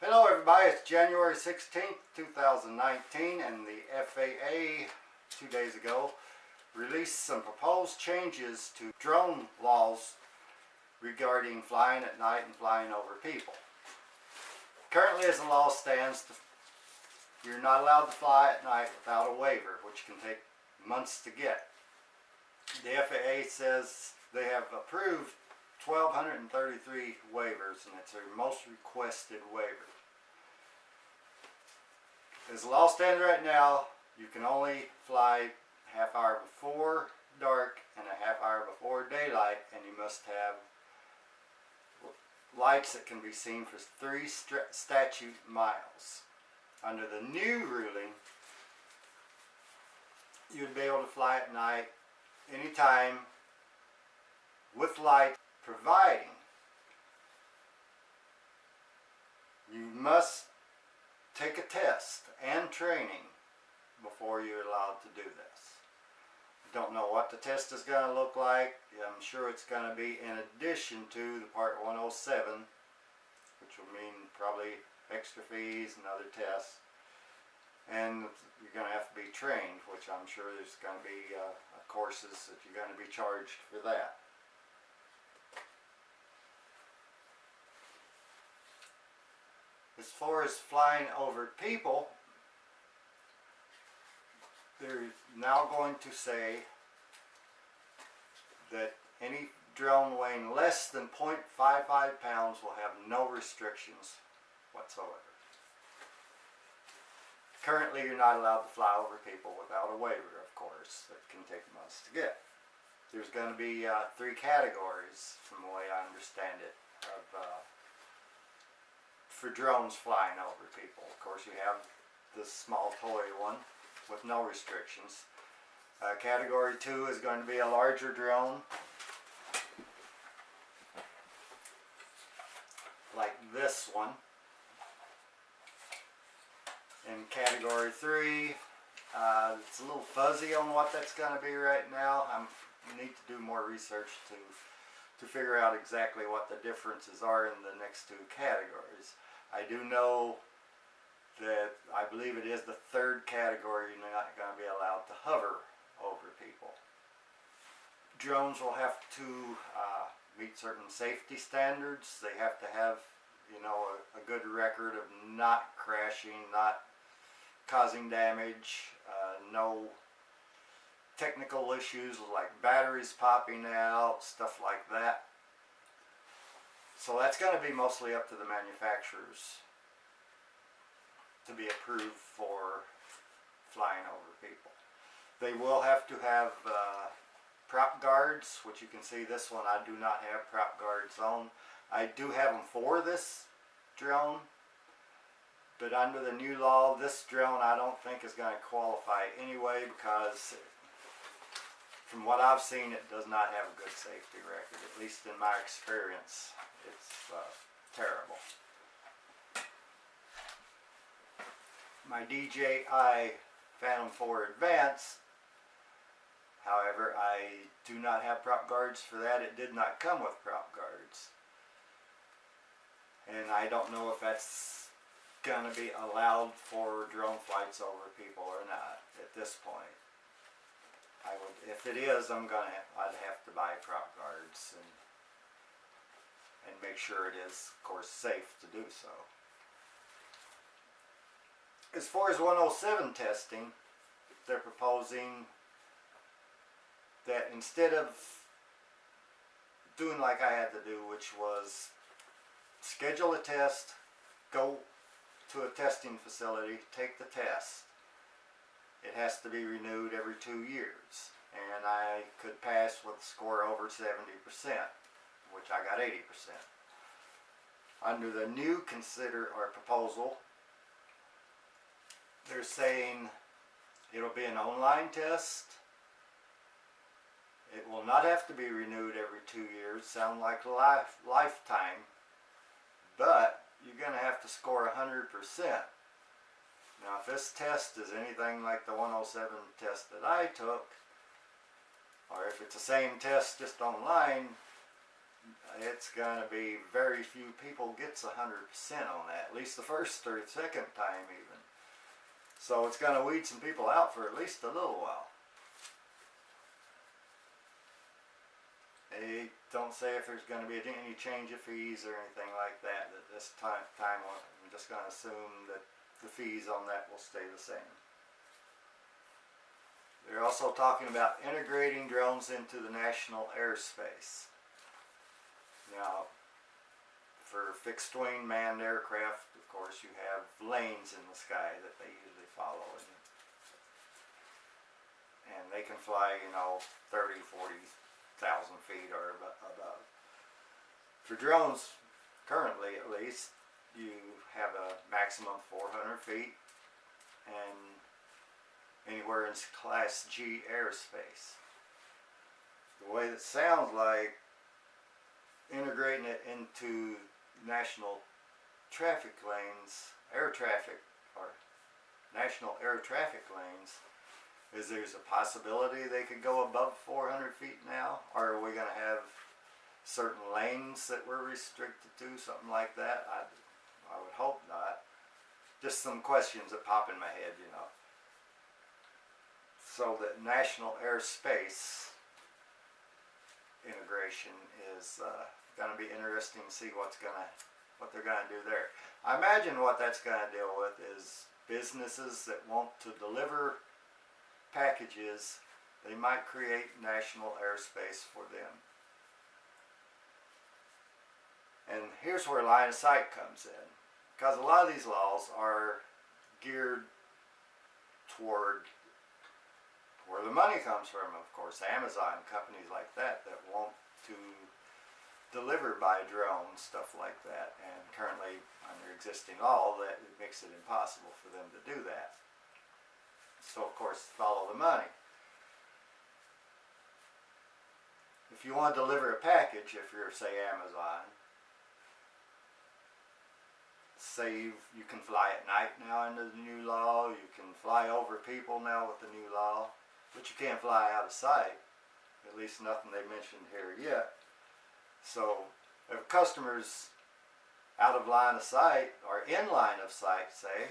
Hello everybody, it's January 16th, 2019, and the FAA 2 days ago released some proposed changes to drone laws regarding flying at night and flying over people. Currently, as the law stands, you're not allowed to fly at night without a waiver, which can take months to get. The FAA says they have approved 1,233 waivers, and it's their most requested waiver. As the law stands right now, you can only fly half hour before dark and a half hour before daylight, and you must have lights that can be seen for 3 statute miles. Under the new ruling, you'd be able to fly at night anytime with light, providing you must take a test and training before you're allowed to do this. Don't know what the test is going to look like. I'm sure it's going to be in addition to the Part 107, which will mean probably extra fees and other tests. And you're going to have to be trained, which I'm sure there's going to be courses that you're going to be charged for that. As far as flying over people, they're now going to say that any drone weighing less than 0.55 pounds will have no restrictions whatsoever. Currently, you're not allowed to fly over people without a waiver, of course. That can take months to get. There's going to be 3 categories, from the way I understand it, for drones flying over people. Of course, you have the small toy one with no restrictions. Category 2 is going to be a larger drone, like this one. In category 3, it's a little fuzzy on what that's going to be right now. I need to do more research to figure out exactly what the differences are in the next 2 categories. I do know that I believe it is the 3rd category. You're not going to be allowed to hover over people. Drones will have to meet certain safety standards. They have to have, a good record of not crashing, not causing damage, no technical issues like batteries popping out, stuff like that. So that's going to be mostly up to the manufacturers to be approved for flying over people. They will have to have prop guards, which you can see this one I do not have prop guards on. I do have them for this drone, but under the new law, this drone I don't think is going to qualify anyway, because from what I've seen, it does not have a good safety record, at least in my experience. It's terrible. My DJI Phantom 4 Advance, however, I do not have prop guards for that. It did not come with prop guards. And I don't know if that's going to be allowed for drone flights over people or not at this point. If it is, I'd have to buy prop guards and make sure it is, of course, safe to do so. As far as 107 testing, they're proposing that instead of doing like I had to do, which was schedule a test, go to a testing facility, take the test. It has to be renewed every 2 years, and I could pass with a score over 70%, which I got 80%. Under the new proposal, they're saying it'll be an online test. It will not have to be renewed every 2 years. Sound like lifetime, but you're going to have to score 100%. Now, if this test is anything like the 107 test that I took, or if it's the same test just online, it's gonna be very few people gets 100% on that, at least the first or second time even. So it's gonna weed some people out for at least a little while. They don't say if there's going to be any change of fees or anything like that. That this time I'm just going to assume that the fees on that will stay the same. They're also talking about integrating drones into the national airspace. Now, for fixed wing manned aircraft, of course, you have lanes in the sky that they usually follow, and they can fly, 30, 40,000 feet or above. For drones, currently at least, you have a maximum 400 feet and anywhere in Class G airspace. The way it sounds like integrating it into national traffic lanes, air traffic, or national air traffic lanes, is there's a possibility they could go above 400 feet now? Or are we going to have certain lanes that we're restricted to, something like that? I would hope not. Just some questions that pop in my head, So that national airspace integration is going to be interesting to see what they're going to do there. I imagine what that's going to deal with is businesses that want to deliver packages. They might create national airspace for them. And here's where line of sight comes in, because a lot of these laws are geared toward where the money comes from. Of course, Amazon, companies like that want to deliver by drone, stuff like that, and currently under existing law that it makes it impossible for them to do that. So of course, follow the money. If you want to deliver a package, if you're, say, Amazon, say you can fly at night now under the new law, you can fly over people now with the new law, but you can't fly out of sight, at least nothing they mentioned here yet. So if a customer's out of line of sight, or in line of sight, say,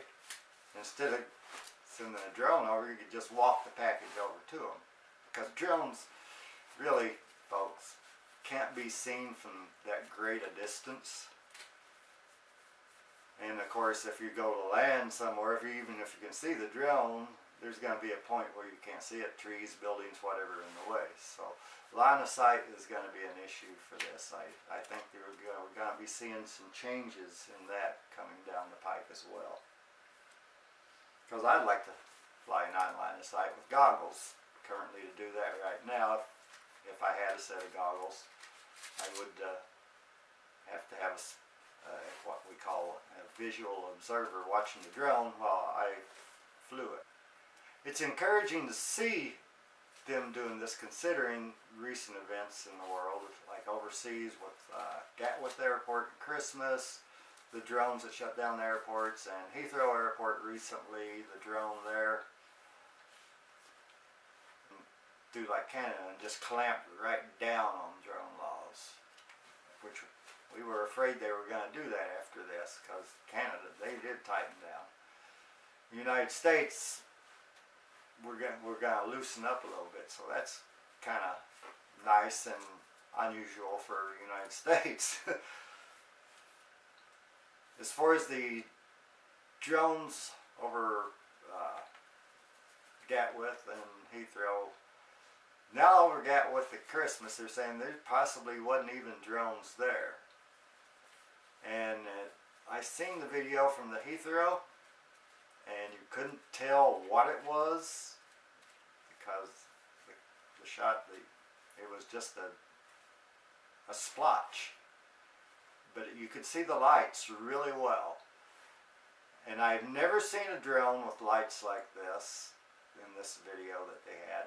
instead of sending a drone over, you could just walk the package over to them. Because drones, really, folks, can't be seen from that great a distance. And of course, if you go to land somewhere, even if you can see the drone, there's going to be a point where you can't see it, trees, buildings, whatever in the way. So line of sight is going to be an issue for this. I think we're going to be seeing some changes in that coming down the pike as well. Because I'd like to fly non-line of sight with goggles currently to do that right now. If I had a set of goggles, I would have to have what we call a visual observer watching the drone while I flew it. It's encouraging to see them doing this, considering recent events in the world, like overseas with Gatwick Airport at Christmas, the drones that shut down the airports, and Heathrow Airport recently, the drone there, do like Canada and just clamp right down on drone laws, which we were afraid they were going to do that after this, because Canada, they did tighten down. The United States, we're going to loosen up a little bit, so that's kind of nice and unusual for the United States. As far as the drones over Gatwick and Heathrow, now over Gatwick at Christmas, they're saying there possibly wasn't even drones there. And I seen the video from the Heathrow, and you couldn't tell what it was because the shot, it was just a splotch. But you could see the lights really well. And I've never seen a drone with lights like this in this video that they had.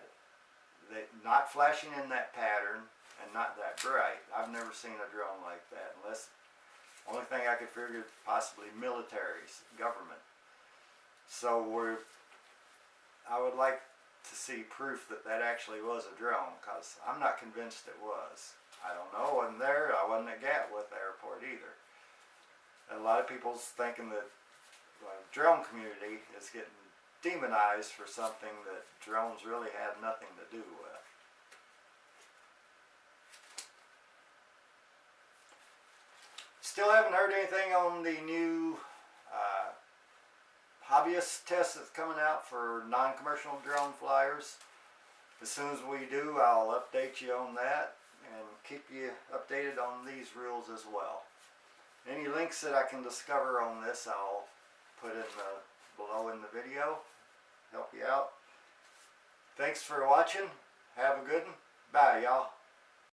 Not flashing in that pattern and not that bright. I've never seen a drone like that, unless, only thing I could figure possibly militaries, government. So I would like to see proof that actually was a drone, because I'm not convinced it was. I don't know. I wasn't there. I wasn't at Gatwick Airport either. And a lot of people's thinking that the drone community is getting demonized for something that drones really had nothing to do with. Still haven't heard anything on the new hobbyist test that's coming out for non-commercial drone flyers. As soon as we do, I'll update you on that and keep you updated on these rules as well. Any links that I can discover on this, I'll put in below in the video. Help you out. Thanks for watching. Have a good one. Bye, y'all.